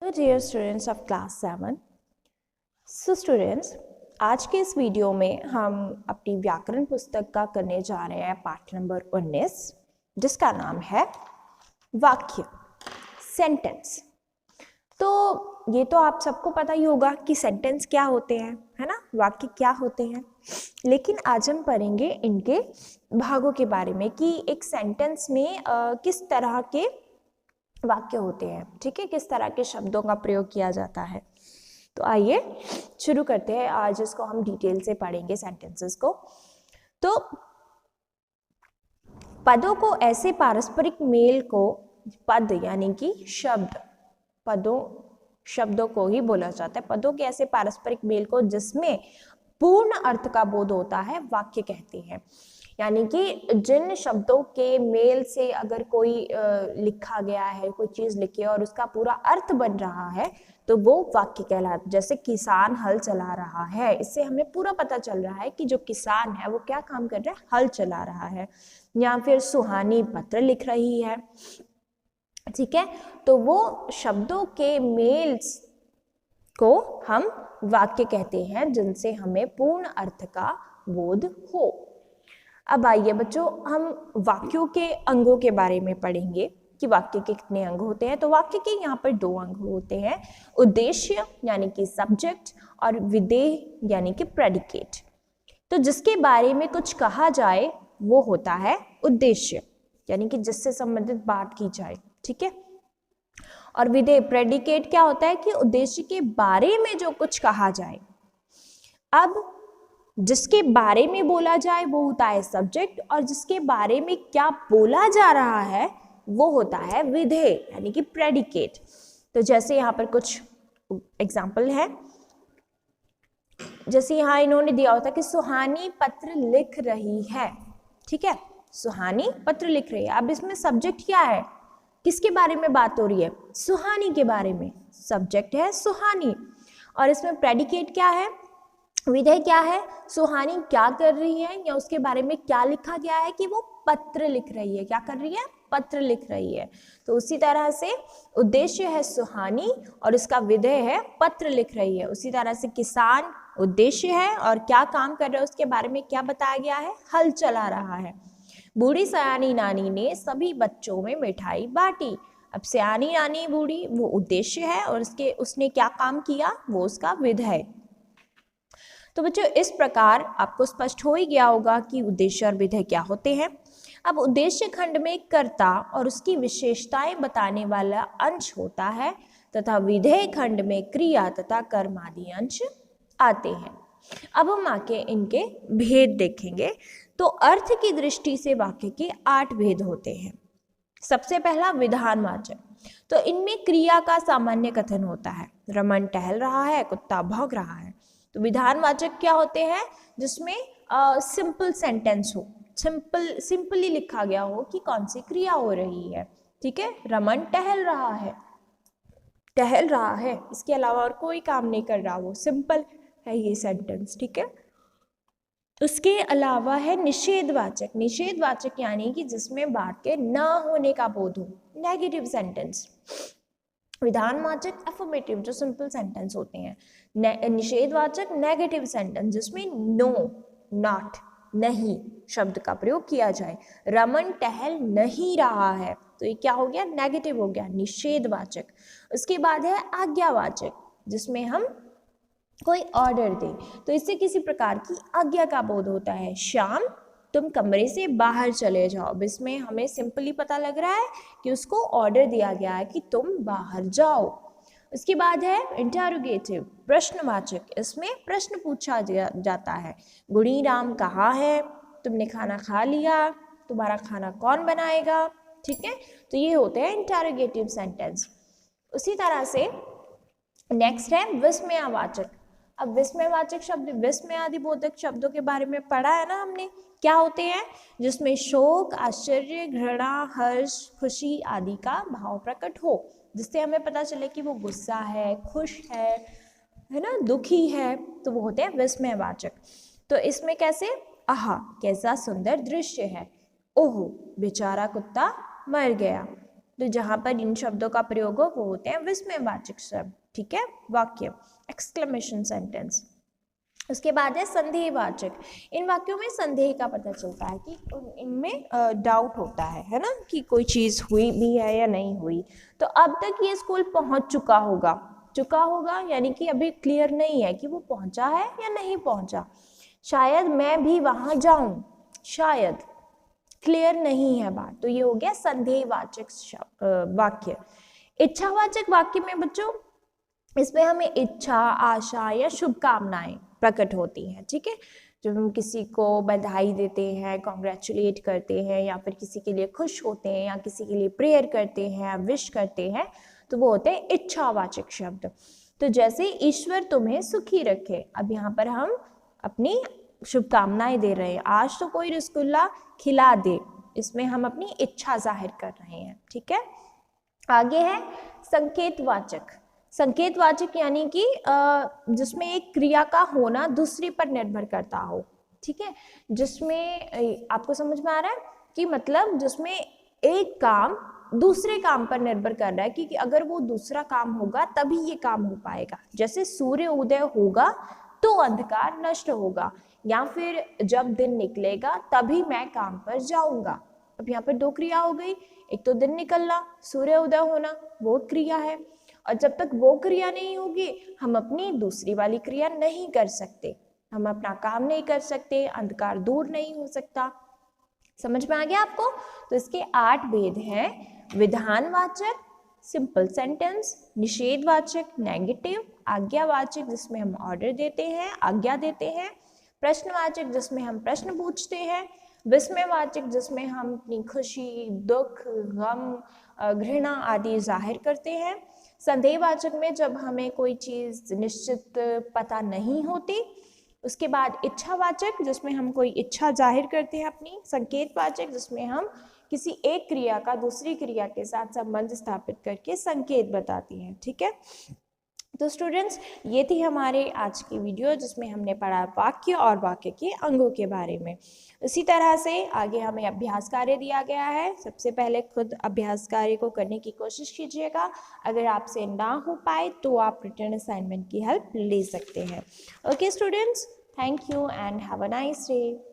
Dear students of class 7, so students, आज के इस वीडियो में हम अपनी व्याकरण पुस्तक का करने जा रहे हैं पाठ नंबर 19, जिसका नाम है वाक्य, सेंटेंस। तो ये तो आप सबको पता ही होगा कि सेंटेंस क्या होते हैं, है ना, वाक्य क्या होते हैं। लेकिन आज हम पढ़ेंगे इनके भागों के बारे में कि एक सेंटेंस में किस तरह के वाक्य होते हैं, ठीक है, किस तरह के शब्दों का प्रयोग किया जाता है। तो आइए शुरू करते हैं। आज इसको हम डिटेल से पढ़ेंगे शब्दों को। तो पदों को ऐसे पारस्परिक मेल को, पद यानी कि शब्दों को ही बोला जाता है। पदों के ऐसे पारस्परिक मेल को जिसमें पूर्ण अर्थ का बोध होता है वाक्य कहते हैं। यानी कि जिन शब्दों के मेल से अगर कोई लिखा गया है, कोई चीज लिखी है और उसका पूरा अर्थ बन रहा है, तो वो वाक्य कहलाता है। जैसे किसान हल चला रहा है, इससे हमें पूरा पता चल रहा है कि जो किसान है वो क्या काम कर रहा है, हल चला रहा है। या फिर सुहानी पत्र लिख रही है, ठीक है, तो वो शब्दों के मेल्स को हम वाक्य कहते हैं जिनसे हमें पूर्ण अर्थ का बोध हो। अब आइए बच्चों, हम वाक्यों के अंगों के बारे में पढ़ेंगे कि वाक्य के कितने अंग होते हैं। तो वाक्य के यहाँ पर 2 अंग होते हैं, उद्देश्य यानी कि सब्जेक्ट और विधेय यानी कि प्रेडिकेट। तो जिसके बारे में कुछ कहा जाए वो होता है उद्देश्य, यानी कि जिससे संबंधित बात की जाए, ठीक है। और विधेय प्रेडिकेट क्या होता है कि उद्देश्य के बारे में जो कुछ कहा जाए। अब जिसके बारे में बोला जाए वो होता है सब्जेक्ट, और जिसके बारे में क्या बोला जा रहा है वो होता है विधेय यानी कि प्रेडिकेट। तो जैसे यहाँ पर कुछ एग्जाम्पल है, जैसे यहाँ इन्होंने दिया होता है कि सुहानी पत्र लिख रही है, ठीक है, सुहानी पत्र लिख रही है। अब इसमें सब्जेक्ट क्या है, किसके बारे में बात हो रही है, सुहानी के बारे में, सब्जेक्ट है सुहानी। और इसमें प्रेडिकेट क्या है, विधेय क्या है, सुहानी क्या कर रही है या उसके बारे में क्या लिखा गया है कि वो पत्र लिख रही है। क्या कर रही है, पत्र लिख रही है। तो उसी तरह से उद्देश्य है सुहानी और इसका विधेय है पत्र लिख रही है। उसी तरह से किसान उद्देश्य है और क्या काम कर रहा है उसके बारे में क्या बताया गया है, हल चला रहा है। बूढ़ी सयानी नानी ने सभी बच्चों में मिठाई बांटी। अब सयानी नानी बूढ़ी वो उद्देश्य है और उसने क्या काम किया, वो उसका विधेय। तो बच्चों इस प्रकार आपको स्पष्ट हो ही गया होगा कि उद्देश्य और विधेय क्या होते हैं। अब उद्देश्य खंड में कर्ता और उसकी विशेषताएं बताने वाला अंश होता है तथा विधेय खंड में क्रिया तथा कर्म आदि अंश आते हैं। अब हम आके इनके भेद देखेंगे। तो अर्थ की दृष्टि से वाक्य के 8 भेद होते हैं। सबसे पहला विधानवाचक। तो इनमें क्रिया का सामान्य कथन होता है, रमन टहल रहा है, कुत्ता भौंक रहा है। तो विधानवाचक क्या होते हैं, जिसमें सिंपल सेंटेंस हो, सिंपली लिखा गया हो कि कौन सी क्रिया हो रही है, ठीक है। रमन टहल रहा है, इसके अलावा और कोई काम नहीं कर रहा, वो सिंपल है ये सेंटेंस, ठीक है। उसके अलावा है निषेधवाचक यानी कि जिसमें बात के ना होने का बोध हो, नेगेटिव सेंटेंस। विधानवाचक अफर्मेटिव जो सिंपल सेंटेंस होते हैं, निषेधवाचक नेगेटिव सेंटेंस जिसमें नो, नॉट, नहीं शब्द का प्रयोग किया जाए। रमन टहल नहीं रहा है, तो ये क्या हो गया, नेगेटिव हो गया, निषेधवाचक। उसके बाद है आज्ञावाचक, जिसमें हम कोई ऑर्डर दे, तो इससे किसी प्रकार की आज्ञा का बोध होता है। श्याम तुम कमरे से बाहर चले जाओ, अब इसमें हमें सिंपली पता लग रहा है कि उसको ऑर्डर दिया गया है कि तुम बाहर जाओ। उसके बाद है इंटरोगेटिव, प्रश्नवाचक, इसमें प्रश्न पूछा जाता है। गुणीराम कहाँ है, तुमने खाना खा लिया, तुम्हारा खाना कौन बनाएगा, ठीक है। तो ये होते हैं इंटरोगेटिव सेंटेंस। उसी तरह से नेक्स्ट है विस्मयवाचक। अब विस्मयवाचक शब्द, विस्मय आदि बोधक शब्दों के बारे में पढ़ा है ना हमने, क्या होते हैं, जिसमें शोक, आश्चर्य, घृणा, हर्ष, खुशी आदि का भाव प्रकट हो, जिससे हमें पता चले कि वो गुस्सा है, खुश है ना, दुखी है, तो वो होते हैं विस्मयवाचक। तो इसमें कैसे, आहा कैसा सुंदर दृश्य है, ओहो बेचारा कुत्ता मर गया, तो जहां पर इन शब्दों का प्रयोग हो वो होते हैं विस्मयवाचक शब्द, ठीक है, वाक्य, एक्सक्लेमेशन सेंटेंस। उसके बाद है संदेहवाचक। इन वाक्यों में संदेह का पता चलता है कि इनमें डाउट होता है ना, कि कोई चीज हुई भी है या नहीं हुई। तो अब तक ये स्कूल पहुंच चुका होगा यानी कि अभी क्लियर नहीं है कि वो पहुंचा है या नहीं पहुंचा। शायद मैं भी वहां जाऊं, शायद क्लियर नहीं है बात, तो ये हो गया संदेहवाचक वाक्य। इच्छावाचक वाक्य में बच्चों, इसमें हमें इच्छा, आशा या शुभकामनाएं प्रकट होती हैं, ठीक है। जब हम किसी को बधाई देते हैं, कॉन्ग्रेचुलेट करते हैं, या फिर किसी के लिए खुश होते हैं, या किसी के लिए प्रेयर करते हैं, विश करते हैं, तो वो होते हैं इच्छावाचक शब्द। तो जैसे ईश्वर तुम्हें सुखी रखे, अब यहाँ पर हम अपनी शुभकामनाएं दे रहे हैं। आज तो कोई रसगुल्ला खिला दे, इसमें हम अपनी इच्छा जाहिर कर रहे हैं, ठीक है। आगे है संकेतवाचक। संकेतवाचक यानी कि जिसमें एक क्रिया का होना दूसरे पर निर्भर करता हो, ठीक है। जिसमें आपको समझ में आ रहा है कि मतलब जिसमें एक काम दूसरे काम पर निर्भर कर रहा है कि अगर वो दूसरा काम होगा तभी ये काम हो पाएगा। जैसे सूर्य उदय होगा तो अंधकार नष्ट होगा, या फिर जब दिन निकलेगा तभी मैं काम पर जाऊंगा। अब यहाँ पर दो क्रिया हो गई, एक तो दिन निकलना, सूर्य उदय होना, वो क्रिया है, और जब तक वो क्रिया नहीं होगी हम अपनी दूसरी वाली क्रिया नहीं कर सकते, हम अपना काम नहीं कर सकते, अंधकार दूर नहीं हो सकता। समझ में आ गया आपको? तो इसके 8 भेद हैं। विधानवाचक सिंपल सेंटेंस, निषेधवाचक नेगेटिव, आज्ञावाचक जिसमें हम ऑर्डर देते हैं, आज्ञा देते हैं, प्रश्नवाचक जिसमें हम प्रश्न पूछते हैं, विस्मयवाचक जिसमें हम अपनी खुशी, दुख, गम, घृणा आदि जाहिर करते हैं, संदेहवाचक में जब हमें कोई चीज निश्चित पता नहीं होती, उसके बाद इच्छावाचक जिसमें हम कोई इच्छा जाहिर करते हैं अपनी, संकेतवाचक जिसमें हम किसी एक क्रिया का दूसरी क्रिया के साथ संबंध स्थापित करके संकेत बताती हैं, ठीक है। तो स्टूडेंट्स, ये थी हमारे आज की वीडियो जिसमें हमने पढ़ा वाक्य और वाक्य के अंगों के बारे में। इसी तरह से आगे हमें अभ्यास कार्य दिया गया है। सबसे पहले खुद अभ्यास कार्य को करने की कोशिश कीजिएगा। अगर आपसे ना हो पाए तो आप रिटर्न असाइनमेंट की हेल्प ले सकते हैं। Okay students, thank you and have a nice day.